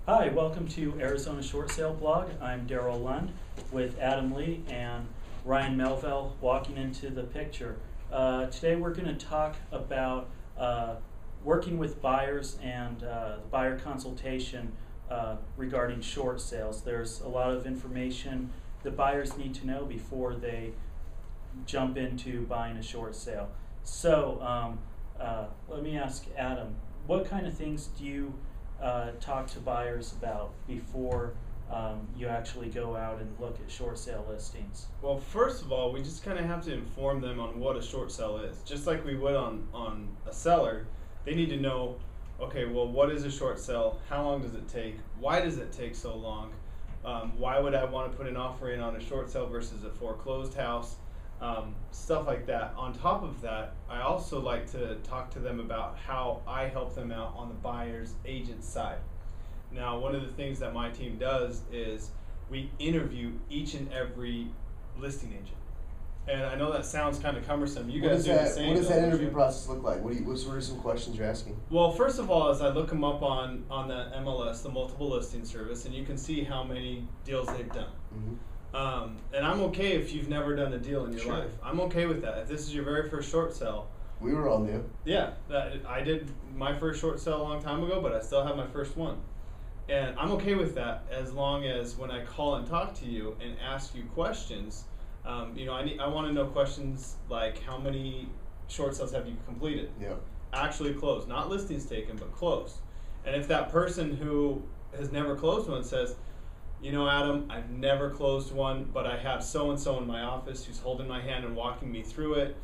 Hi, welcome to Arizona Short Sale Blog. I'm Daryl Lund with Adam Lee and Ryan Melville walking into the picture. Today we're going to talk about working with buyers and buyer consultation regarding short sales. There's a lot of information that buyers need to know before they jump into buying a short sale. So let me ask Adam, what kind of things do you talk to buyers about before you actually go out and look at short sale listings? Well, first of all, we just kind of have to inform them on what a short sale is. Just like we would on a seller, they need to know, okay, well, what is a short sale? How long does it take? Why does it take so long? Why would I want to put an offer in on a short sale versus a foreclosed house? Stuff like that. On top of that, I also like to talk to them about how I help them out on the buyer's agent side. Now, one of the things that my team does is we interview each and every listing agent. And I know that sounds kind of cumbersome. You guys do the same. What does that interview process look like? What sort of some questions you're asking? Well, first of all, is I look them up on the MLS, the multiple listing service, and you can see how many deals they've done. Mm-hmm. And I'm okay if you've never done a deal in your life. I'm okay with that. If this is your very first short sale. We were all new. Yeah, I did my first short sale a long time ago, but I still have my first one. And I'm okay with that as long as when I call and talk to you and ask you questions, I want to know questions like how many short sales have you completed? Yeah. Actually closed, not listings taken, but closed. And if that person who has never closed one says, you know, Adam, I've never closed one, but I have so-and-so in my office who's holding my hand and walking me through it.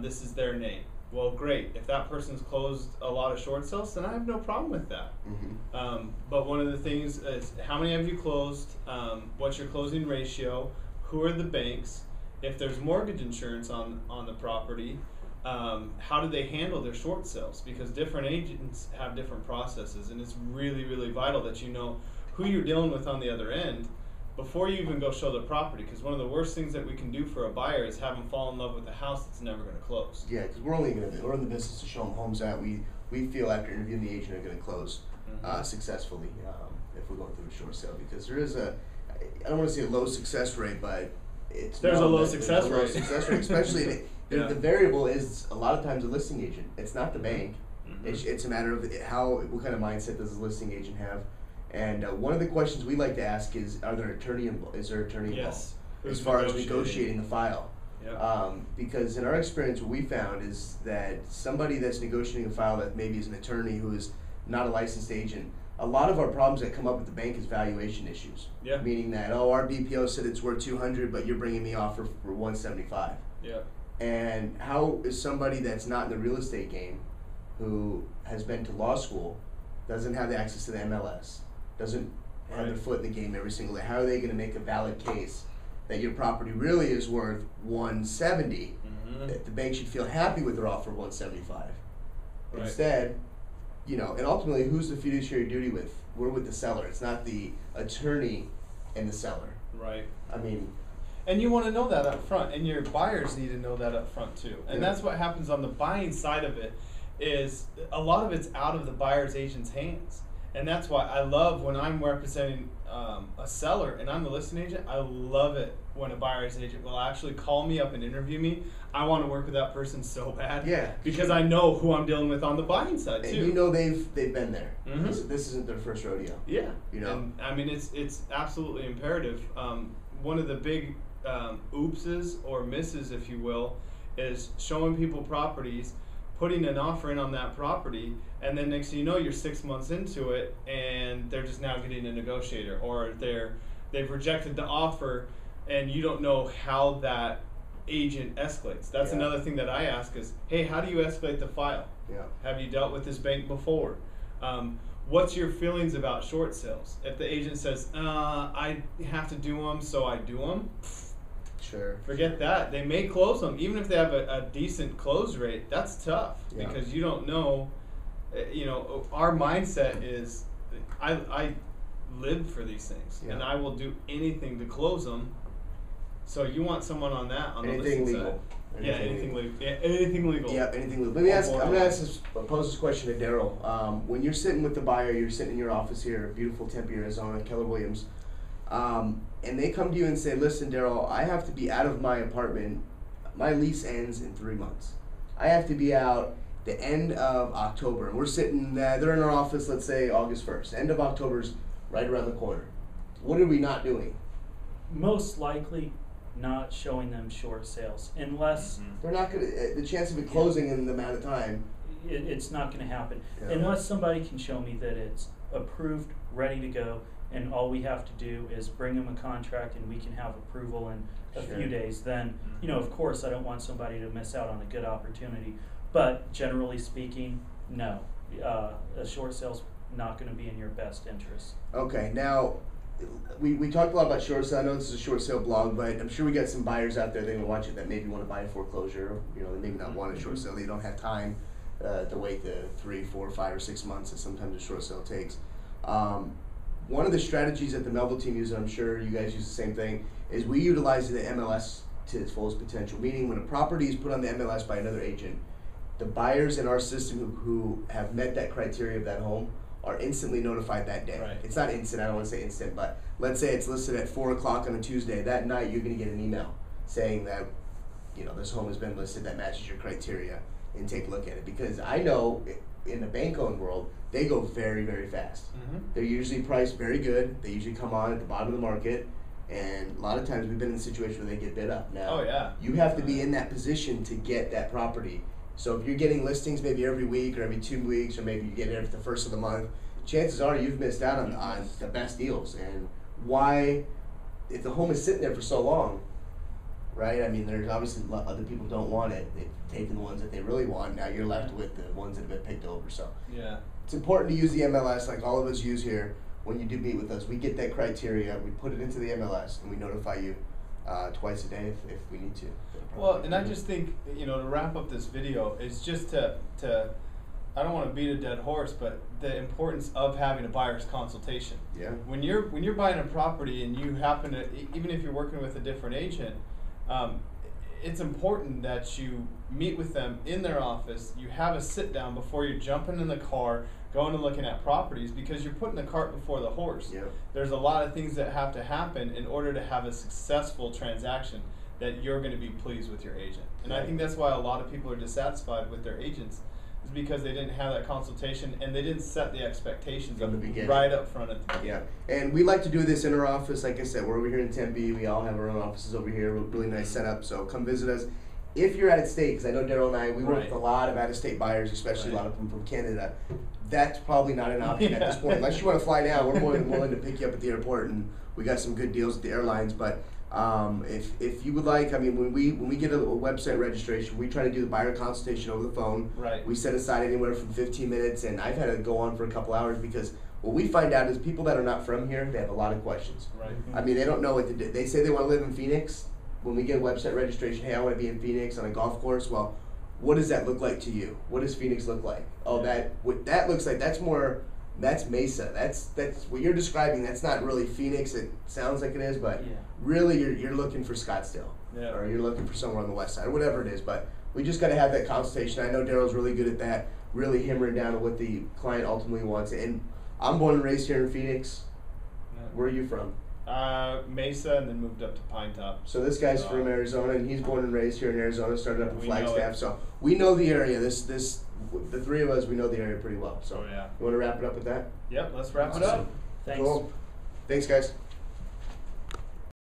This is their name. Well, great. If that person's closed a lot of short sales, then I have no problem with that. Mm-hmm. But one of the things is how many have you closed? What's your closing ratio? Who are the banks? If there's mortgage insurance on the property, how do they handle their short sales? Because different agents have different processes, and it's really, really vital that you know who you're dealing with on the other end before you even go show the property. Because one of the worst things that we can do for a buyer is have them fall in love with a house that's never going to close. Yeah, because we're in the business to show them homes that we feel after interviewing the agent are going to close successfully if we're going through a short sale. Because there is I don't want to say a low success rate, but there's a low success rate. Especially the variable is a lot of times a listing agent. It's not the bank. Mm-hmm. It's a matter of what kind of mindset does the listing agent have. And one of the questions we like to ask is, is there attorney involved? Yes. As far as negotiating the file. Yep. Because in our experience, what we found is that somebody that's negotiating a file that maybe is an attorney who is not a licensed agent, a lot of our problems that come up with the bank is valuation issues. Yeah. Meaning that, our BPO said it's worth $200, but you're bringing me offer for $175. Yeah. And how is somebody that's not in the real estate game, who has been to law school, doesn't have the access to the MLS, doesn't have their foot in the game every single day, how are they going to make a valid case that your property really is worth $170? That the bank should feel happy with their offer of $175. Right. Instead, and ultimately, who's the fiduciary duty with? We're with the seller. It's not the attorney and the seller. Right. I mean, and you want to know that up front, and your buyers need to know that up front too. And that's what happens on the buying side of it. Is a lot of it's out of the buyer's agent's hands. And that's why I love when I'm representing a seller and I'm the listing agent, I love it when a buyer's agent will actually call me up and interview me. I want to work with that person so bad. Yeah. Because I know who I'm dealing with on the buying side too. And they've been there. Mm-hmm. This isn't their first rodeo. Yeah. And I mean, it's absolutely imperative. One of the big oopses or misses, if you will, is showing people properties, putting an offer in on that property, and then next thing you know, you're 6 months into it, and they're just now getting a negotiator, or they've rejected the offer, and you don't know how that agent escalates. That's another thing that I ask is, hey, how do you escalate the file? Yeah. Have you dealt with this bank before? What's your feelings about short sales? If the agent says, I have to do them, so I do them. Sure. Forget that. They may close them. Even if they have a decent close rate, that's tough because you don't know. Our mindset is, I live for these things, and I will do anything to close them. So you want someone on the listing side. Yeah, anything legal. Yeah, anything legal. Yeah, anything legal. Let me ask. I'm gonna pose this question to Daryl. When you're sitting with the buyer, you're sitting in your office here, beautiful Tempe, Arizona, Keller Williams, and they come to you and say, "Listen, Daryl, I have to be out of my apartment. My lease ends in 3 months. I have to be out the end of October." And we're sitting. They're in our office. Let's say August 1st. End of October's right around the corner. What are we not doing? Most likely not showing them short sales unless They're not gonna. The chance of it closing in the amount of time. it's not going to happen. Yeah. Unless somebody can show me that it's approved, ready to go, and all we have to do is bring them a contract and we can have approval in a Sure. few days, then, of course, I don't want somebody to miss out on a good opportunity. But generally speaking, no. A short sale's not going to be in your best interest. Okay, now we talked a lot about short sale. I know this is a short sale blog, but I'm sure we got some buyers out there that watch it that maybe want to buy a foreclosure. They maybe not want a short sale. They don't have time to wait the 3, 4, 5, or 6 months that sometimes a short sale takes. One of the strategies that the Melville team uses, and I'm sure you guys use the same thing, is we utilize the MLS to its fullest potential. Meaning, when a property is put on the MLS by another agent, the buyers in our system who have met that criteria of that home are instantly notified that day. Right. It's not instant, I don't want to say instant, but let's say it's listed at 4 o'clock on a Tuesday. That night you're going to get an email saying that, this home has been listed that matches your criteria, and take a look at it. Because I know in the bank-owned world, they go very, very fast. They're usually priced very good. They usually come on at the bottom of the market, and a lot of times we've been in a situation where they get bid up. Now, Oh, yeah. you have to be in that position to get that property. So if you're getting listings maybe every week or every 2 weeks, or maybe you get it every the first of the month, chances are you've missed out on the best deals. And why, if the home is sitting there for so long, right? I mean, there's obviously other people don't want it. They've taken the ones that they really want. Now you're left with the ones that have been picked over. So Yeah. it's important to use the MLS like all of us use here. When you do meet with us, we get that criteria, we put it into the MLS, and we notify you twice a day if we need to. Well, and I just think, to wrap up this video, is just to I don't want to beat a dead horse, but the importance of having a buyer's consultation. Yeah. When you're buying a property and you happen to, even if you're working with a different agent, it's important that you meet with them in their office. You have a sit down before you're jumping in the car, going and looking at properties, because you're putting the cart before the horse. Yeah. There's a lot of things that have to happen in order to have a successful transaction that you're going to be pleased with your agent. And I Right. think that's why a lot of people are dissatisfied with their agents, is because they didn't have that consultation and they didn't set the expectations From the beginning. right up front at the beginning. Yeah, and we like to do this in our office. Like I said, we're over here in Tempe. We all have our own offices over here. Really nice setup. So come visit us. If you're out of state, because I know Daryl and I, we work Right. with a lot of out-of-state buyers, especially a Right. lot of them from Canada. That's probably not an option at this point. Unless you want to fly down, we're more than willing to pick you up at the airport, and we got some good deals with the airlines. But if you would like, I mean, when we get a website registration, we try to do the buyer consultation over the phone. Right. We set aside anywhere from 15 minutes, and I've had it go on for a couple hours because what we find out is people that are not from here, they have a lot of questions. Right. I mean, they don't know what to do. They say they want to live in Phoenix. When we get a website registration, hey, I want to be in Phoenix on a golf course. Well, what does that look like to you? What does Phoenix look like? Oh, what that looks like, that's Mesa. That's what you're describing. That's not really Phoenix. It sounds like it is, but Yeah. really you're looking for Scottsdale. Yeah. Or you're looking for somewhere on the west side, or whatever it is. But we just got to have that consultation. I know Daryl's really good at that, really hammering down on what the client ultimately wants. And I'm born and raised here in Phoenix. Where are you from? Mesa, and then moved up to Pine Top. So this guy's from Arizona, and he's born and raised here in Arizona. Started up in We know Flagstaff, it. so we know the area. The three of us, we know the area pretty well. So Oh, yeah. you want to wrap it up with that? Yep, let's wrap it up. Thanks. Cool. Thanks, guys.